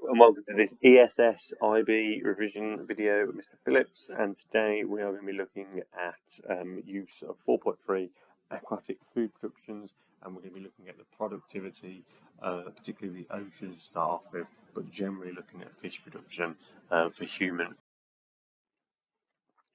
And welcome to this ESS IB revision video with Mr. Phillips, and today we are going to be looking at use of 4.3 aquatic food productions, and we're going to be looking at the productivity, particularly the oceans to start off with, but generally looking at fish production for human.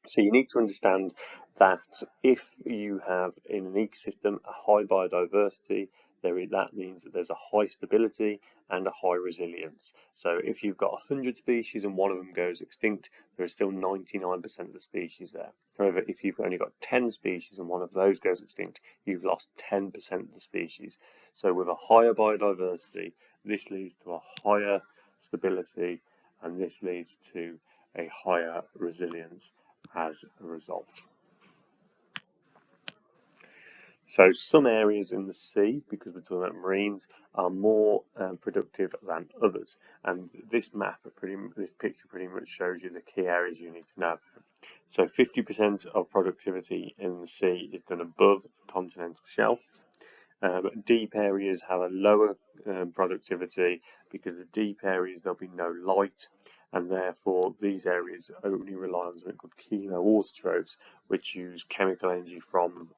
So you need to understand that if you have in an ecosystem a high biodiversity, that means that there's a high stability and a high resilience. So if you've got 100 species and one of them goes extinct, there is still 99% of the species there. However, if you've only got 10 species and one of those goes extinct, you've lost 10% of the species. So with a higher biodiversity, this leads to a higher stability, and this leads to a higher resilience as a result. So some areas in the sea, because we're talking about marines, are more productive than others, and this picture pretty much shows you the key areas you need to know. So 50% of productivity in the sea is done above the continental shelf. Deep areas have a lower productivity because the deep areas there'll be no light, and therefore these areas only rely on something called chemoautotrophs, which use chemical energy from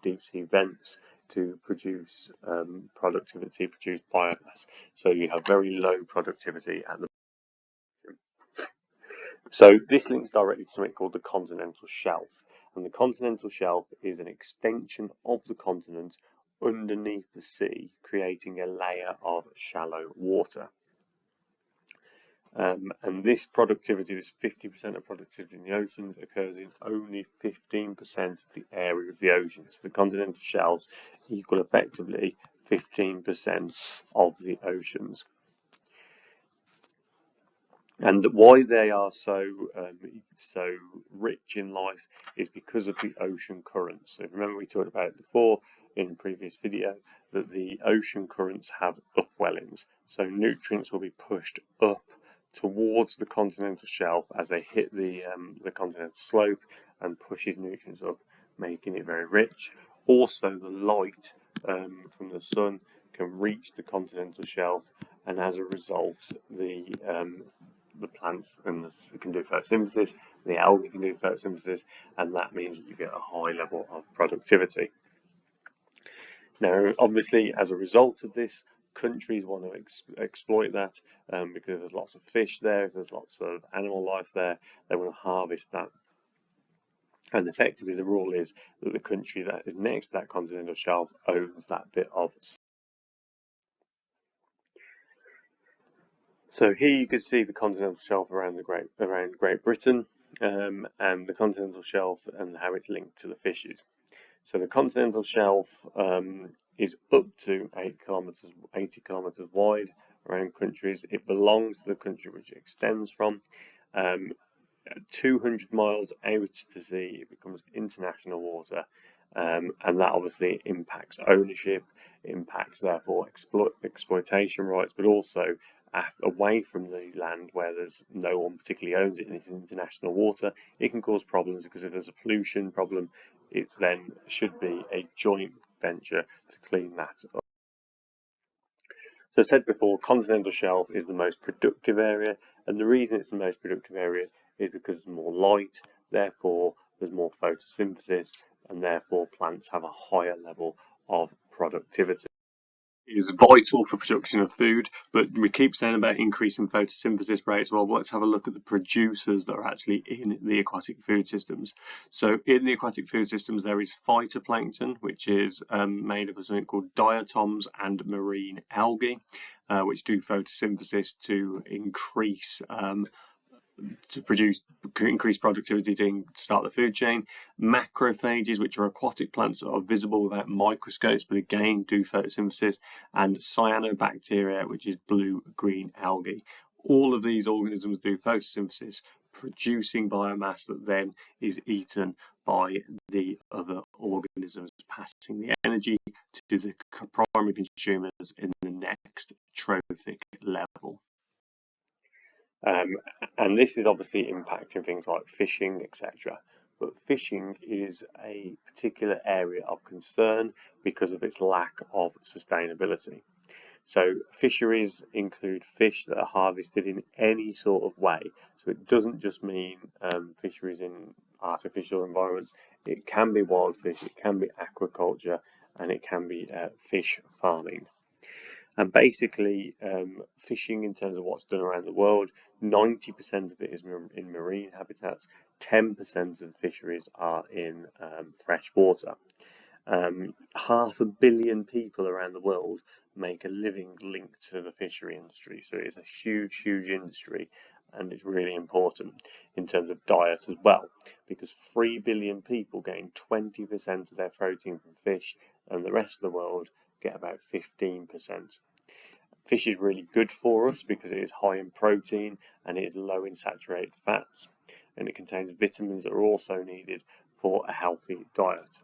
deep sea vents to produce productivity, produce biomass. So you have very low productivity at the bottom. So this links directly to something called the continental shelf, and the continental shelf is an extension of the continent underneath the sea, creating a layer of shallow water. And this productivity, this 50% of productivity in the oceans, occurs in only 15% of the area of the oceans. So the continental shelves equal effectively 15% of the oceans. And why they are so rich in life is because of the ocean currents. So remember we talked about it before in a previous video that the ocean currents have upwellings. So nutrients will be pushed up towards the continental shelf as they hit the continental slope and pushes nutrients up, making it very rich. Also, the light from the sun can reach the continental shelf, and as a result, the plants can do photosynthesis, the algae can do photosynthesis, and that means that you get a high level of productivity. Now, obviously, as a result of this, countries want to exploit that because there's lots of fish there, if there's lots of animal life there, they want to harvest that. And effectively, the rule is that the country that is next to that continental shelf owns that bit of. So here you can see the continental shelf around Great Britain, and the continental shelf and how it's linked to the fishes. So the continental shelf is up to 80 kilometers wide around countries. It belongs to the country which it extends from. 200 miles out to sea, it becomes international water, and that obviously impacts ownership, impacts therefore exploitation rights, but also away from the land where there's no one particularly owns it and it's international water, it can cause problems because if there's a pollution problem, it then should be a joint venture to clean that up. So I said before, continental shelf is the most productive area, and the reason it's the most productive area is because there's more light, therefore there's more photosynthesis, and therefore plants have a higher level of productivity. Is vital for production of food, but we keep saying about increasing photosynthesis rates. Well, let's have a look at the producers that are actually in the aquatic food systems. So in the aquatic food systems there is phytoplankton, which is made up of something called diatoms and marine algae, which do photosynthesis to increase increase productivity to start the food chain. Macrophages, which are aquatic plants that are visible without microscopes, but again do photosynthesis, and cyanobacteria, which is blue-green algae. All of these organisms do photosynthesis, producing biomass that then is eaten by the other organisms, passing the energy to the primary consumers in the next trophic level. And this is obviously impacting things like fishing, etc. But fishing is a particular area of concern because of its lack of sustainability. So fisheries include fish that are harvested in any sort of way. So it doesn't just mean fisheries in artificial environments. It can be wild fish, it can be aquaculture, and it can be fish farming. And basically, fishing in terms of what's done around the world, 90% of it is in marine habitats, 10% of fisheries are in fresh water. 500 million people around the world make a living linked to the fishery industry. So it's a huge, huge industry, and it's really important in terms of diet as well, because 3 billion people gain 20% of their protein from fish, and the rest of the world get about 15%. Fish is really good for us because it is high in protein and it is low in saturated fats, and it contains vitamins that are also needed for a healthy diet.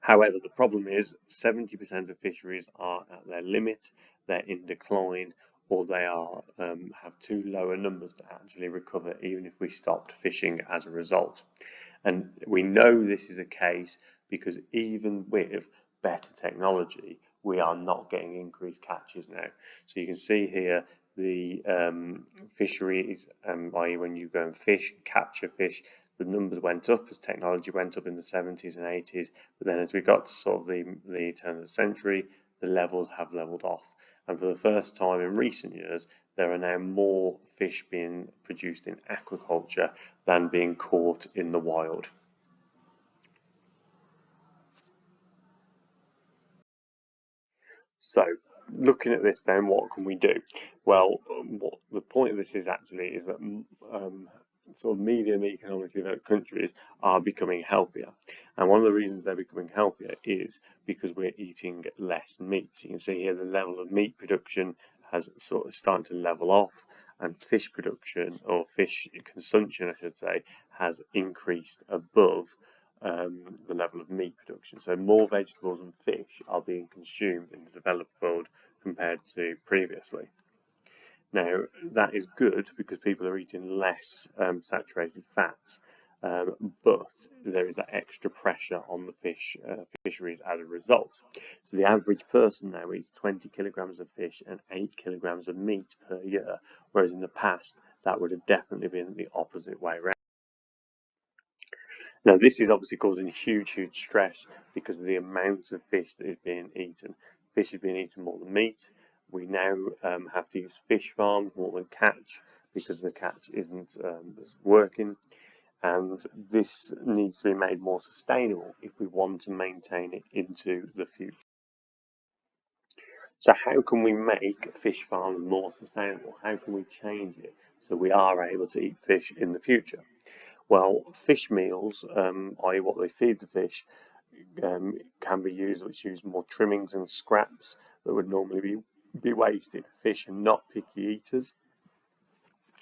However, the problem is 70% of fisheries are at their limit, they're in decline, or they are have too low a numbers to actually recover even if we stopped fishing as a result. And we know this is a case because even with better technology, we are not getting increased catches now. So you can see here the fisheries, i.e. when you go and fish, capture fish, the numbers went up as technology went up in the 70s and 80s, but then as we got to sort of the turn of the century, the levels have leveled off. And for the first time in recent years, there are now more fish being produced in aquaculture than being caught in the wild. So, looking at this then, what can we do? Well, what the point of this is actually is that sort of medium economically developed countries are becoming healthier. And one of the reasons they're becoming healthier is because we're eating less meat. So you can see here the level of meat production has sort of started to level off, and fish production, or fish consumption I should say, has increased above the level of meat production. So more vegetables and fish are being consumed in the developed world compared to previously. Now, that is good because people are eating less saturated fats, but there is that extra pressure on the fisheries as a result. So the average person now eats 20 kilograms of fish and 8 kilograms of meat per year, whereas in the past that would have definitely been the opposite way around. Now, this is obviously causing huge, huge stress because of the amount of fish that is being eaten. Fish is being eaten more than meat. We now have to use fish farms more than catch because the catch isn't working. And this needs to be made more sustainable if we want to maintain it into the future. So how can we make fish farms more sustainable? How can we change it so we are able to eat fish in the future? Well, fish meals, i.e. what they feed the fish, can be used, which use more trimmings and scraps that would normally be wasted. Fish are not picky eaters,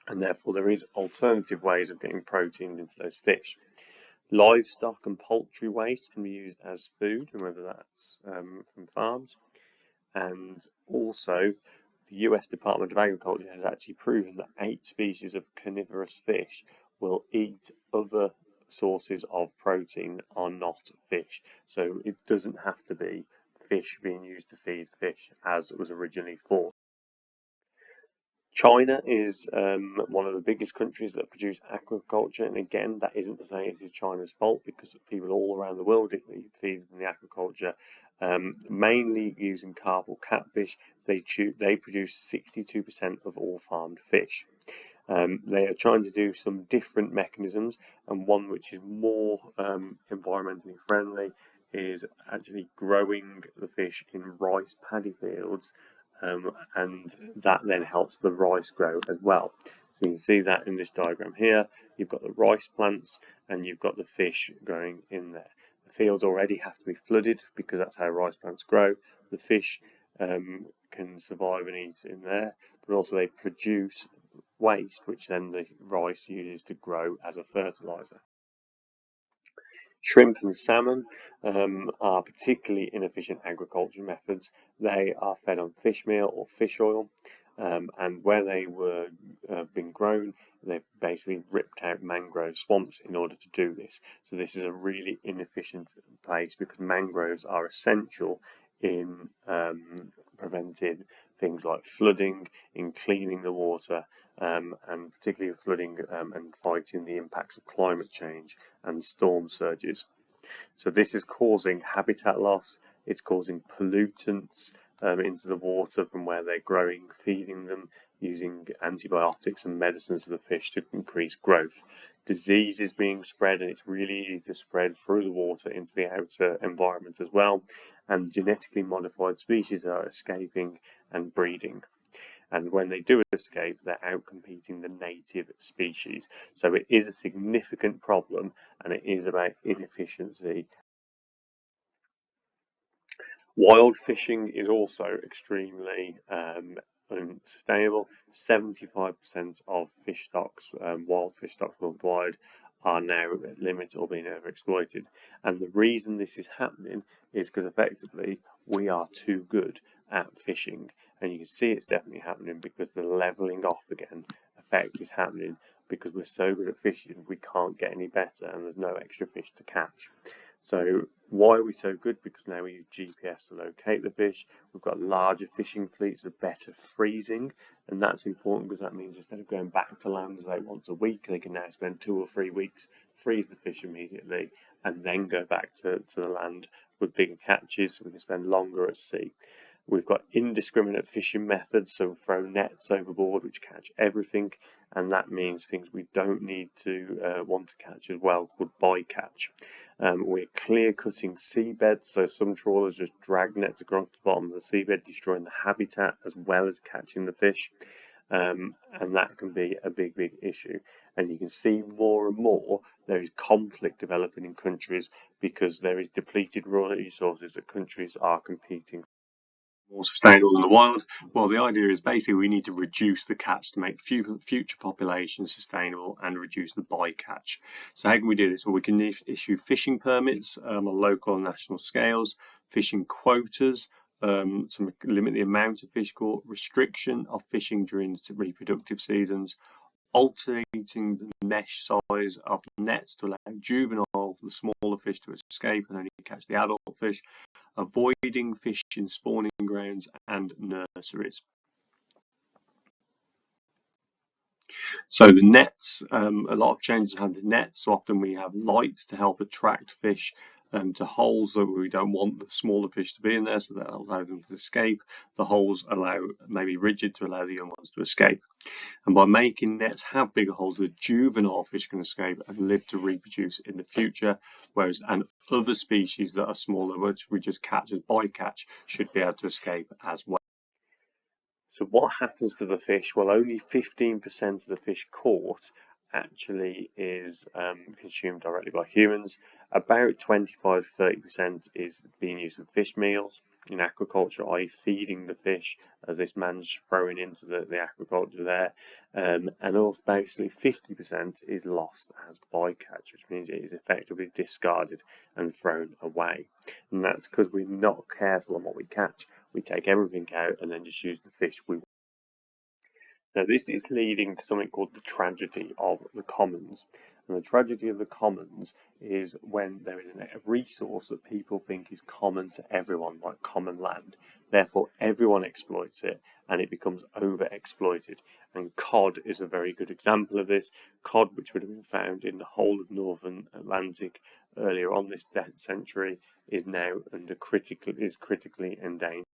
and therefore there is alternative ways of getting protein into those fish. Livestock and poultry waste can be used as food, whether that's from farms. And also, the US Department of Agriculture has actually proven that 8 species of carnivorous fish will eat other sources of protein are not fish. So it doesn't have to be fish being used to feed fish as it was originally thought. China is one of the biggest countries that produce aquaculture, and again, that isn't to say it is China's fault because people all around the world feed from the aquaculture, mainly using carp or catfish. They produce 62% of all farmed fish. They are trying to do some different mechanisms, and one which is more environmentally friendly is actually growing the fish in rice paddy fields, and that then helps the rice grow as well. So you can see that in this diagram here. You've got the rice plants and you've got the fish growing in there. The fields already have to be flooded because that's how rice plants grow. The fish can survive and eat in there, but also they produce waste, which then the rice uses to grow as a fertilizer. Shrimp and salmon are particularly inefficient agriculture methods. They are fed on fish meal or fish oil, and where they were being grown, they've basically ripped out mangrove swamps in order to do this. So this is a really inefficient place because mangroves are essential in preventing things like flooding, in cleaning the water, and particularly flooding and fighting the impacts of climate change and storm surges. So this is causing habitat loss, it's causing pollutants into the water from where they're growing, feeding them, using antibiotics and medicines to the fish to increase growth. Disease is being spread, and it's really easy to spread through the water into the outer environment as well. And genetically modified species are escaping and breeding. And when they do escape, they're outcompeting the native species. So it is a significant problem, and it is about inefficiency. Wild fishing is also extremely unsustainable. 75% of fish stocks, wild fish stocks worldwide, are now at limits or being overexploited. And the reason this is happening is because effectively we are too good at fishing. And you can see it's definitely happening because the levelling off again effect is happening because we're so good at fishing we can't get any better and there's no extra fish to catch. So why are we so good? Because now we use GPS to locate the fish. We've got larger fishing fleets with better freezing, and that's important because that means instead of going back to land say once a week, they can now spend 2 or 3 weeks, freeze the fish immediately, and then go back to the land with bigger catches, so we can spend longer at sea. We've got indiscriminate fishing methods, so we throw nets overboard which catch everything, and that means things we don't need to want to catch as well, called bycatch. We're clear cutting seabeds, so some trawlers just drag nets across the bottom of the seabed, destroying the habitat as well as catching the fish, and that can be a big issue. And you can see more and more there is conflict developing in countries because there is depleted raw resources that countries are competing more sustainable in the wild. Well, the idea is basically we need to reduce the catch to make future populations sustainable and reduce the bycatch. So how can we do this? Well, we can issue fishing permits on local and national scales, fishing quotas to limit the amount of fish caught, restriction of fishing during reproductive seasons, alternating the mesh size of nets to allow juvenile, the smaller fish to escape and only catch the adult fish, avoiding fish in spawning grounds and nurseries. So the nets, a lot of changes have the nets. So often we have lights to help attract fish to holes that we don't want the smaller fish to be in there, so that allow them to escape. The holes allow maybe rigid to allow the young ones to escape. And by making nets have bigger holes, the juvenile fish can escape and live to reproduce in the future, whereas other species that are smaller, which we just catch as bycatch, should be able to escape as well. So what happens to the fish? Well, only 15% of the fish caught actually is consumed directly by humans. About 25–30% is being used in fish meals in aquaculture, i.e. feeding the fish as this man's throwing into the aquaculture there, and also basically 50% is lost as bycatch, which means it is effectively discarded and thrown away. And that's because we're not careful on what we catch. We take everything out and then just use the fish we want. Now this is leading to something called the tragedy of the commons. And the tragedy of the commons is when there is a resource that people think is common to everyone, like common land. Therefore everyone exploits it and it becomes overexploited. And cod is a very good example of this. Cod, which would have been found in the whole of northern Atlantic earlier on this century, is now critically endangered.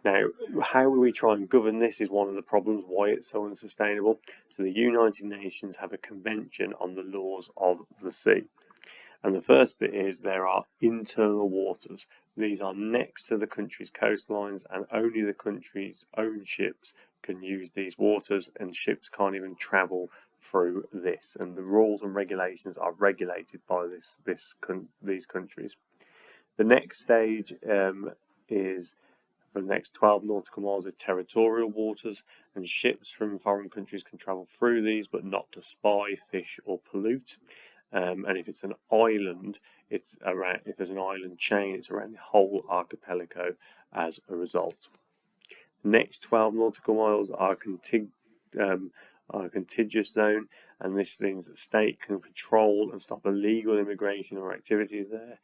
Now, how we try and govern this is one of the problems why it's so unsustainable. So the United Nations have a convention on the laws of the sea. And the first bit is there are internal waters. These are next to the country's coastlines and only the country's own ships can use these waters, and ships can't even travel through this. And the rules and regulations are regulated by these countries. The next stage is for the next 12 nautical miles is territorial waters, and ships from foreign countries can travel through these but not to spy, fish or pollute. And if it's an island, it's around, if there's an island chain, it's around the whole archipelago as a result. The next 12 nautical miles are are a contiguous zone, and this means that the state can control and stop illegal immigration or activities there,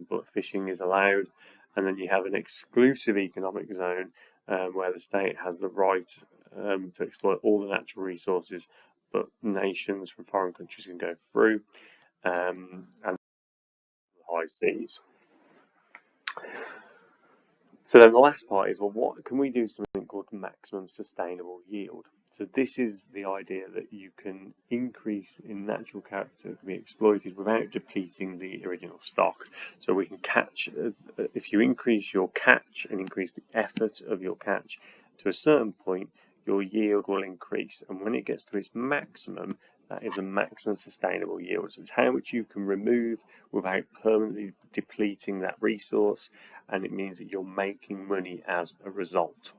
but fishing is allowed. And then you have an exclusive economic zone where the state has the right to exploit all the natural resources, but nations from foreign countries can go through, and high seas. So then the last part is, well, what can we do something called maximum sustainable yield? So this is the idea that you can increase in natural character that can be exploited without depleting the original stock. So we can catch, if you increase your catch and increase the effort of your catch to a certain point, your yield will increase. And when it gets to its maximum, that is the maximum sustainable yield. So it's how much you can remove without permanently depleting that resource, and it means that you're making money as a result.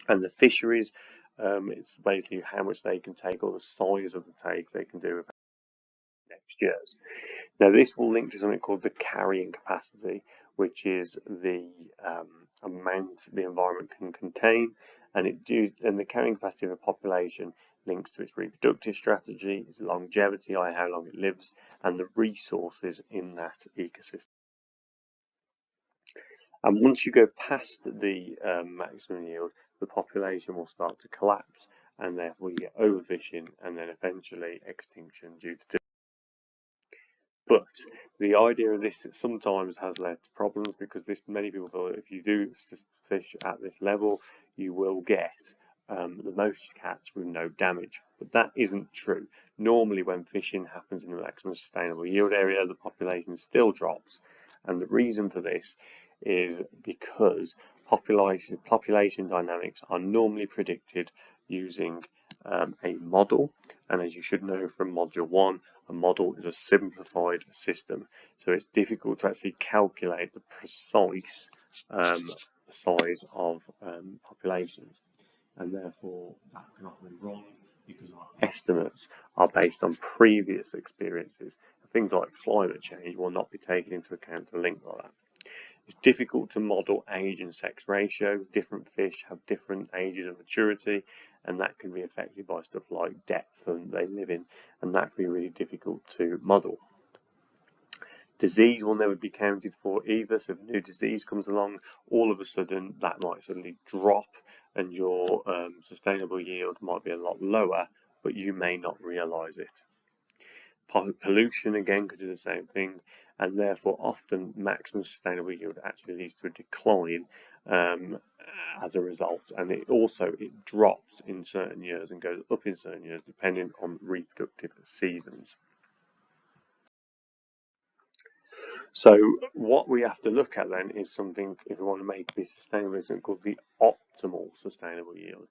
And the fisheries, it's basically how much they can take or the size of the take they can do with next year's. Now this will link to something called the carrying capacity, which is the amount the environment can contain, and the carrying capacity of a population links to its reproductive strategy, its longevity, i.e. how long it lives, and the resources in that ecosystem. And once you go past the maximum yield, the population will start to collapse, and therefore you get overfishing and then eventually extinction due to. But the idea of this sometimes has led to problems, because many people feel that if you do fish at this level, you will get the most catch with no damage. But that isn't true. Normally when fishing happens in the maximum sustainable yield area, the population still drops. And the reason for this is because population dynamics are normally predicted using a model, and as you should know from module 1, a model is a simplified system, so it's difficult to actually calculate the precise size of populations, and therefore that can often be wrong because our estimates are based on previous experiences. Things like climate change will not be taken into account to link like that. It's difficult to model age and sex ratio. Different fish have different ages of maturity, and that can be affected by stuff like depth that they live in, and that can be really difficult to model. Disease will never be counted for either, so if a new disease comes along, all of a sudden that might suddenly drop, and your sustainable yield might be a lot lower, but you may not realise it. Pollution again could do the same thing, and therefore often maximum sustainable yield actually leads to a decline as a result, and it drops in certain years and goes up in certain years depending on reproductive seasons. So what we have to look at then is something, if we want to make this sustainable, something called the optimal sustainable yield.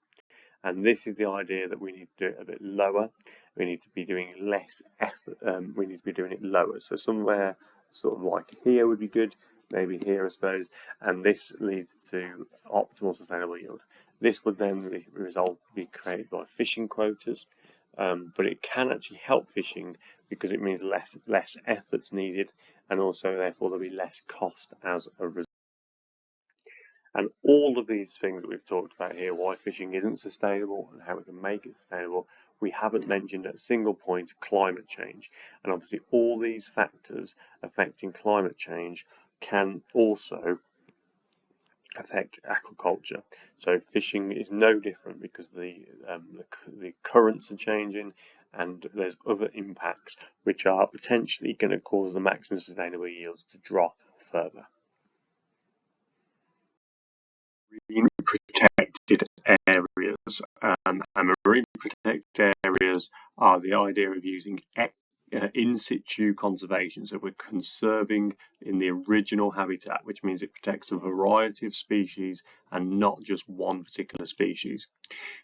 And this is the idea that we need to do it a bit lower. We need to be doing less effort. We need to be doing it lower. So somewhere sort of like here would be good, maybe here I suppose. And this leads to optimal sustainable yield. This would then be created by fishing quotas, but it can actually help fishing because it means less effort's needed, and also therefore there'll be less cost as a result. And all of these things that we've talked about here, why fishing isn't sustainable and how we can make it sustainable, we haven't mentioned at a single point climate change. And obviously all these factors affecting climate change can also affect aquaculture. So fishing is no different because the currents are changing, and there's other impacts which are potentially going to cause the maximum sustainable yields to drop further. Marine protected areas, and marine protected areas are the idea of using in situ conservation. So we're conserving in the original habitat, which means it protects a variety of species and not just one particular species.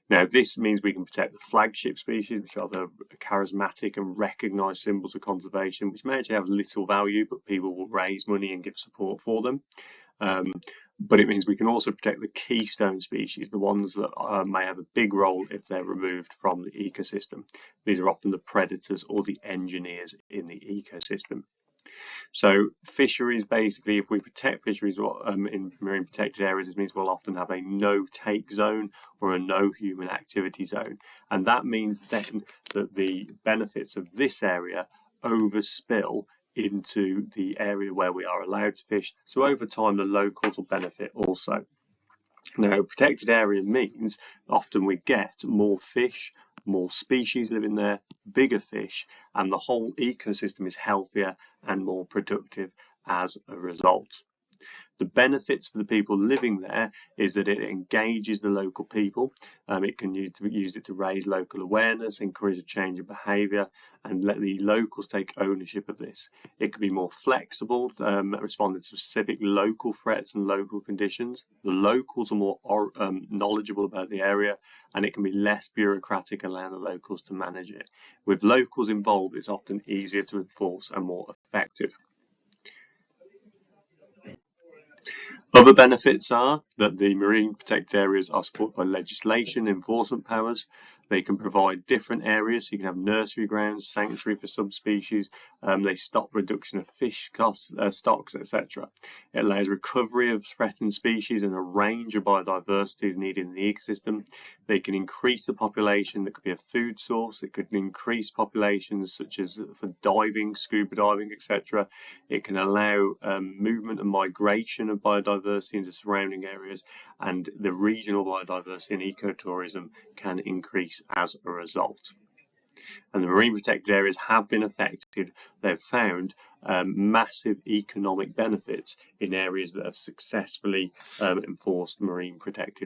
Now this means we can protect the flagship species, which are the charismatic and recognised symbols of conservation, which may actually have little value, but people will raise money and give support for them. But it means we can also protect the keystone species, the ones that may have a big role if they're removed from the ecosystem. These are often the predators or the engineers in the ecosystem. So fisheries, basically, if we protect fisheries in marine protected areas, this means we'll often have a no-take zone or a no human activity zone. And that means then that the benefits of this area overspill into the area where we are allowed to fish. So over time, the locals will benefit also. Now, protected area means often we get more fish, more species living there, bigger fish, and the whole ecosystem is healthier and more productive as a result. The benefits for the people living there is that it engages the local people. It can use it to raise local awareness, encourage a change of behaviour, and let the locals take ownership of this. It can be more flexible, responding to specific local threats and local conditions. The locals are more knowledgeable about the area, and it can be less bureaucratic, allowing the locals to manage it. With locals involved, it's often easier to enforce and more effective. Other benefits are that the marine protected areas are supported by legislation, enforcement powers. They can provide different areas, so you can have nursery grounds, sanctuary for subspecies. They stop reduction of fish stocks, etc. It allows recovery of threatened species and a range of biodiversity needed in the ecosystem. They can increase the population. That could be a food source. It could increase populations such as for diving, scuba diving, etc. It can allow movement and migration of biodiversity into surrounding areas, and the regional biodiversity and ecotourism can increase as a result. And the marine protected areas have been affected. They've found massive economic benefits in areas that have successfully enforced marine protected